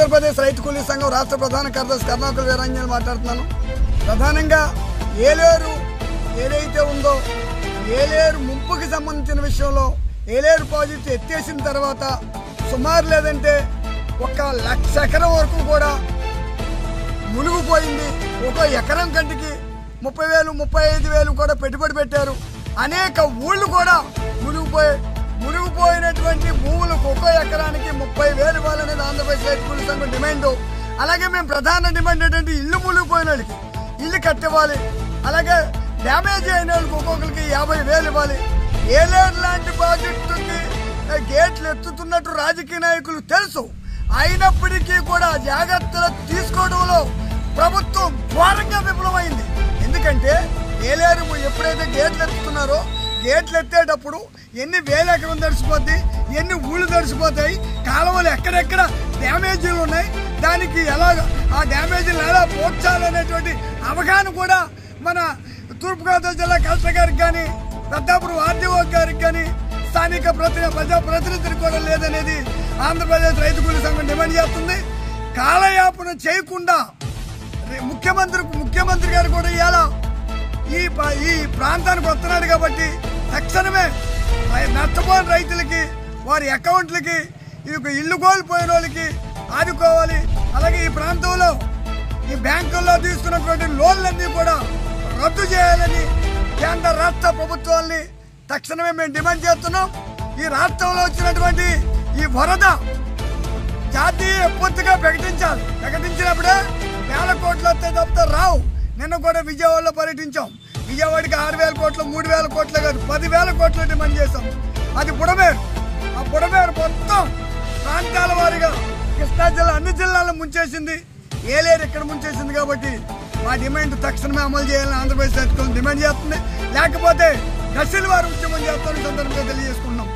ఆంధ్రప్రదేశ్ రైతు కూలీ సంఘం రాష్ట్ర ప్రధాన కార్యదర్శి కర్ణాకర్ వీరాంజనేయులు మాట్లాడుతున్నాను. ప్రధానంగా ఏలేరు ఏదైతే ఉందో ఏలేరు ముంపుకి సంబంధించిన విషయంలో ఏలేరు ప్రాజెక్టు ఎత్తేసిన తర్వాత సుమారు లేదంటే 1,00,000 ఎకరం వరకు కూడా మునిగిపోయింది. ఒక ఎకరం కంటికి 30,000 35,000 కూడా పెట్టుబడి పెట్టారు. అనేక ఊళ్ళు కూడా మునిగిపోయినటువంటి భూములకు ఒక్కో ఎకరానికి 30,000 ఇవ్వాలనేది ఆంధ్రప్రదేశ్ రైతు కూలీ సంఘం డిమాండ్. అలాగే మేము ప్రధాన డిమాండ్ ఏంటంటే ఇల్లు మునిగిపోయిన వాళ్ళకి ఇల్లు కట్టివ్వాలి. అలాగే డ్యామేజ్ అయిన వాళ్ళకి ఒక్కొక్కరికి 50,000 ఇవ్వాలి. ఏలేరు లాంటి ప్రాజెక్టుకి గేట్లు ఎత్తుతున్నట్టు రాజకీయ నాయకులు తెలుసు. అయినప్పటికీ కూడా జాగ్రత్తలు తీసుకోవడంలో ప్రభుత్వం ఘోరంగా విఫలమైంది. ఎందుకంటే ఏలేరు ఎప్పుడైతే గేట్లు ఎత్తుతున్నారో గేట్లు ఎత్తేటప్పుడు ఎన్ని వేల ఎకరం తడిసిపోద్ది, ఎన్ని ఊళ్ళు తడిసిపోతాయి, కాలువలు ఎక్కడెక్కడ డ్యామేజీలు ఉన్నాయి, దానికి ఎలాగ ఆ డ్యామేజీలు ఎలా పోడ్చాలనేటువంటి అవగాహన కూడా మన తూర్పుగోదావరి జిల్లా కలెక్టర్ గారికి కానీ పెద్దాపురం ఆర్డీఓ గారికి కానీ స్థానిక ప్రజాప్రతినిధులకు కూడా లేదనేది ఆంధ్రప్రదేశ్ రైతు కూలీ సంఘం డిమాండ్ చేస్తుంది. కాలయాపన చేయకుండా ముఖ్యమంత్రి గారు కూడా ఇలా ఈ ప్రాంతానికి వస్తున్నాడు కాబట్టి తక్షణమే నష్టపోయిన రైతులకి వారి అకౌంట్లకి ఇల్లు కోల్పోయిన వాళ్ళకి ఆదుకోవాలి. అలాగే ఈ ప్రాంతంలో ఈ బ్యాంకుల్లో తీసుకున్నటువంటి లోన్లన్నీ కూడా రద్దు చేయాలని కేంద్ర రాష్ట్ర ప్రభుత్వాల్ని తక్షణమే మేము డిమాండ్ చేస్తున్నాం. ఈ రాష్ట్రంలో వచ్చినటువంటి ఈ వరద జాతీయ విపత్తుగా ప్రకటించినప్పుడే 1,000 కోట్లు వస్తే తప్పితే రావు. నిన్న కూడా విజయవాడలో పర్యటించాం. విజయవాడకి 6,000 కోట్లు 3,000 కోట్లు కాదు 10,000 కోట్లు డిమాండ్ చేశాం. అది బుడమేరు. ఆ బుడమేరు మొత్తం ప్రాంతాల వారీగా కృష్ణా జిల్లా అన్ని జిల్లాలను ముంచేసింది. ఏలేరు ఇక్కడ ముంచేసింది. కాబట్టి మా డిమాండ్ తక్షణమే అమలు చేయాలని ఆంధ్రప్రదేశ్ రైతులు డిమాండ్ చేస్తుంది. లేకపోతే దశల వారు ఉద్యమం చేస్తారని సందర్భంగా తెలియజేసుకుంటున్నాం.